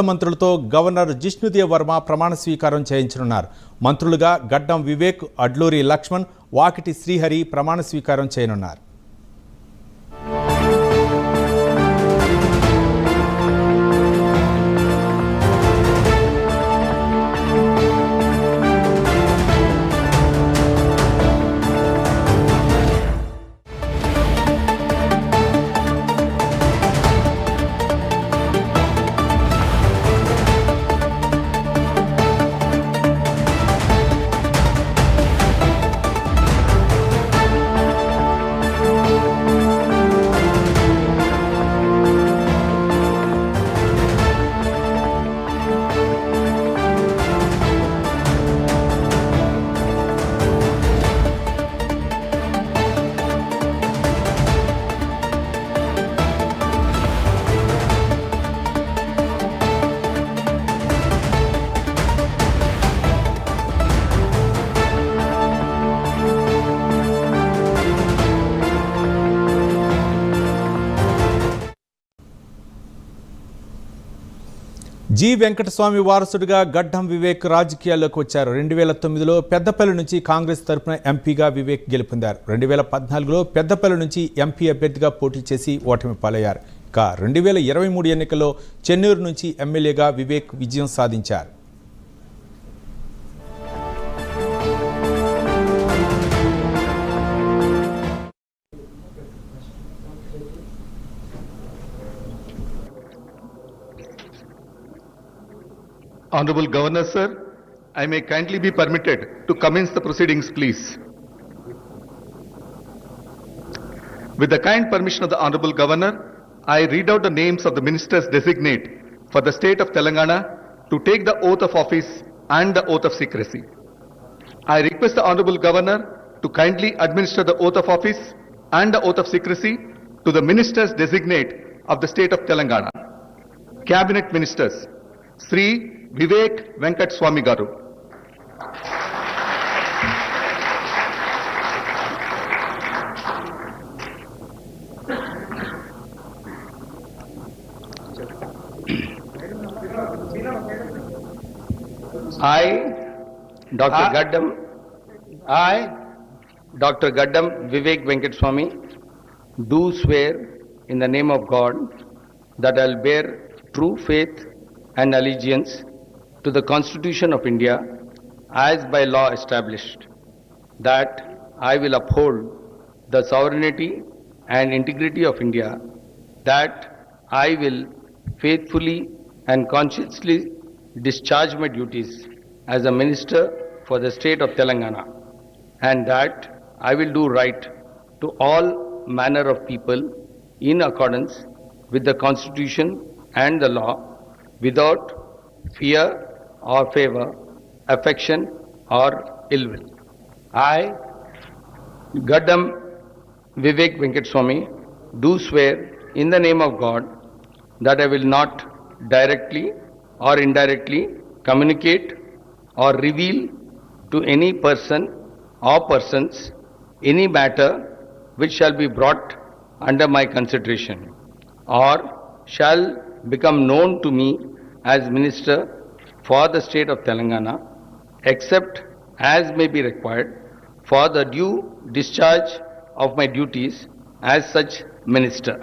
మంత్రులతో గవర్నర్ జిష్ణుదేవ్ వర్మ ప్రమాణ స్వీకారం చేయించనున్నారు. మంత్రులుగా గడ్డం వివేక్, అడ్లూరి లక్ష్మణ్, వాకిటి శ్రీహరి ప్రమాణ స్వీకారం చేయనున్నారు. జి వెంకటస్వామి వారసుడిగా గడ్డం వివేక్ రాజకీయాల్లోకి వచ్చారు. 2009లో పెద్దపల్లి నుంచి కాంగ్రెస్ తరఫున ఎంపీగా వివేక్ గెలుపొందారు. 2014లో పెద్దపల్లి నుంచి ఎంపీ అభ్యర్థిగా పోటీ చేసి ఓటమి పాలయ్యారు. ఇక 2023 ఎన్నికల్లో చెన్నూరు నుంచి ఎమ్మెల్యేగా వివేక్ విజయం సాధించారు. Honorable Governor, sir, I may kindly be permitted to commence the proceedings, please. With the kind permission of the Honorable Governor, I read out the names of the ministers designate for the state of Telangana to take the oath of office and the oath of secrecy. I request the Honorable Governor to kindly administer the oath of office and the oath of secrecy to the ministers designate of the state of Telangana. Cabinet Ministers, Sri Vivek Venkateswamy Garu. I, Dr. Gaddam Vivek Venkateswamy, do swear in the name of God that I will bear true faith and allegiance to the Constitution of India as by law established, that I will uphold the sovereignty and integrity of India, that I will faithfully and conscientiously discharge my duties as a minister for the state of Telangana, and that I will do right to all manner of people in accordance with the Constitution and the law, without fear or favor, affection or ill will. I, Gaddam Vivek Venkateswamy, do swear in the name of God that I will not directly or indirectly communicate or reveal to any person or persons any matter which shall be brought under my consideration or shall become known to me as Minister for the state of Telangana, except as may be required for the due discharge of my duties as such minister.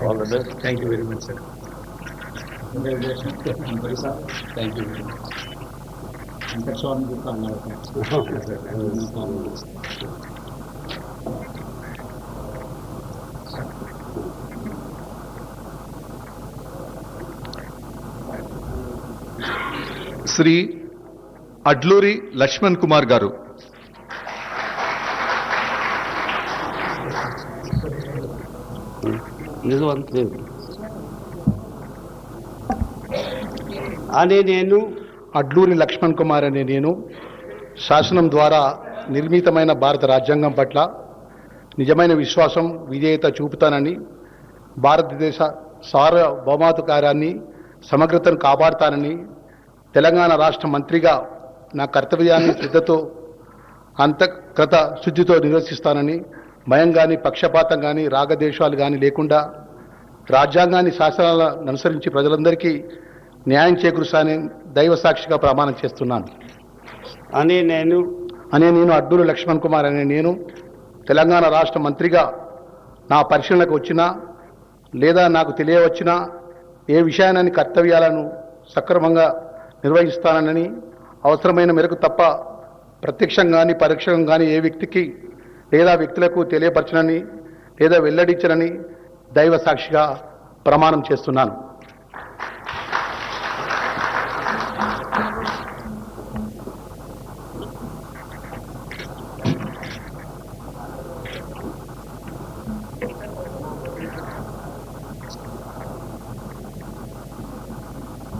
All the best. Thank you very much, sir. Congratulations. Thank you very much. Venkateswamy Gupta అన్నారు. Sri Adluri Lakshman Kumar Garu. This one, అనే నేను అడ్లూరి లక్ష్మణ్ కుమార్ అనే నేను శాసనం ద్వారా నిర్మితమైన భారత రాజ్యాంగం పట్ల నిజమైన విశ్వాసం విధేయత చూపుతానని భారతదేశ సార్వభౌమాధికారాన్ని సమగ్రతను కాపాడుతానని తెలంగాణ రాష్ట్ర మంత్రిగా నా కర్తవ్యాన్ని శ్రద్ధతో అంతఃకృత శుద్ధితో నిర్వర్తిస్తానని భయం కానీ పక్షపాతం కానీ రాగద్వేషాలు కానీ లేకుండా రాజ్యాంగాన్ని శాసనాలను అనుసరించి ప్రజలందరికీ న్యాయం చేకూరుస్తానని దైవ సాక్షిగా ప్రమాణం చేస్తున్నాను అనే నేను నేను అడ్డూరి లక్ష్మణ్ కుమార్ అనే నేను తెలంగాణ రాష్ట్ర మంత్రిగా నా పరిశీలనకు వచ్చినా లేదా నాకు తెలియవచ్చినా ఏ విషయాన్ని కర్తవ్యాలను సక్రమంగా నిర్వహిస్తానని అవసరమైన మేరకు తప్ప ప్రత్యక్షంగా కానీ పరోక్షంగా కానీ ఏ వ్యక్తికి లేదా వ్యక్తులకు తెలియపరచనని లేదా వెల్లడించనని దైవ సాక్షిగా ప్రమాణం చేస్తున్నాను.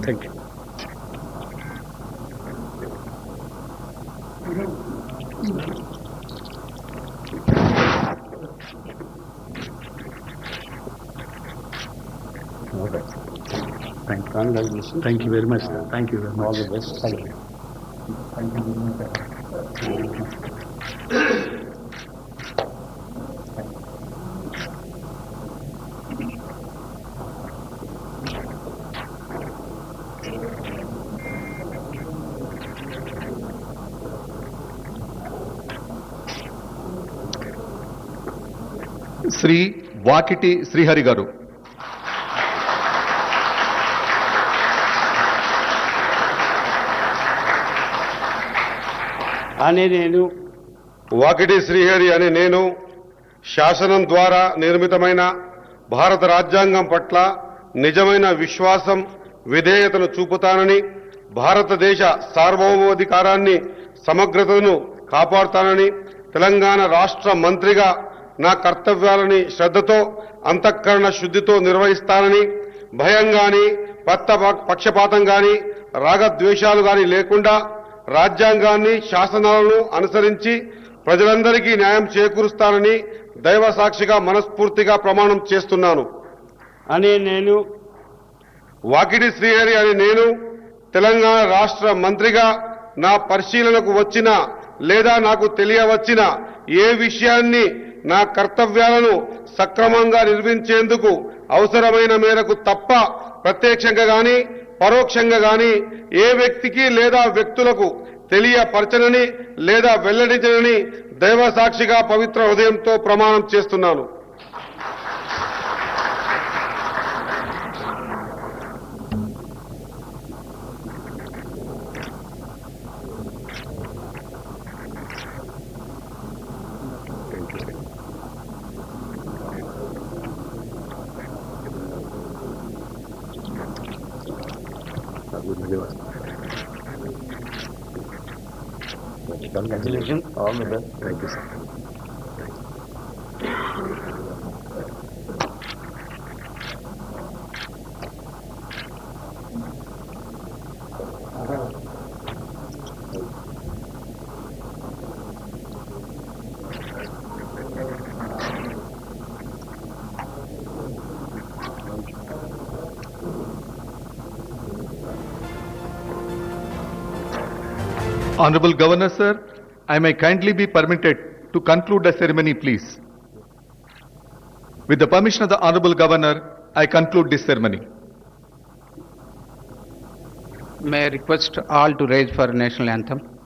Thank you. Thank you very much. Thank you very much. All the best. Thank you. Thank you very much. Shri Vakiti Srihari గారు. అనే నేను వాకిటి శ్రీహరి అనే నేను శాసనం ద్వారా నిర్మితమైన భారత రాజ్యాంగం పట్ల నిజమైన విశ్వాసం విధేయతను చూపుతానని భారతదేశ సార్వభౌమాధికారాన్ని సమగ్రతను కాపాడుతానని తెలంగాణ రాష్ట్ర మంత్రిగా నా కర్తవ్యాలని శ్రద్ధతో అంతఃకరణ శుద్ధితో నిర్వహిస్తానని భయం గాని పక్షపాతం గాని రాగద్వేషాలు గాని లేకుండా రాజ్యాంగాన్ని శాసనాలను అనుసరించి ప్రజలందరికీ న్యాయం చేకూరుస్తానని దైవ సాక్షిగా మనస్ఫూర్తిగా ప్రమాణం చేస్తున్నాను. అనే నేను వాకిటి శ్రీహరి అనే నేను తెలంగాణ రాష్ట్ర మంత్రిగా నా పరిశీలనకు వచ్చిన లేదా నాకు తెలియవచ్చిన ఏ విషయాన్ని నా కర్తవ్యాలను సక్రమంగా నిర్వహించేందుకు అవసరమైన మేరకు తప్ప ప్రత్యక్షంగా గాని పరోక్షంగా గాని ఏ వ్యక్తికి లేదా వ్యక్తులకు తెలియపరచనని లేదా వెల్లడించనని దైవ సాక్షిగా పవిత్ర హృదయంతో ప్రమాణం చేస్తున్నాను. Congratulations. All the best. Thank you, sir. Honorable Governor, sir, I may kindly be permitted to conclude the ceremony, please. With the permission of the Honorable Governor, I conclude this ceremony. May I request all to raise for national anthem?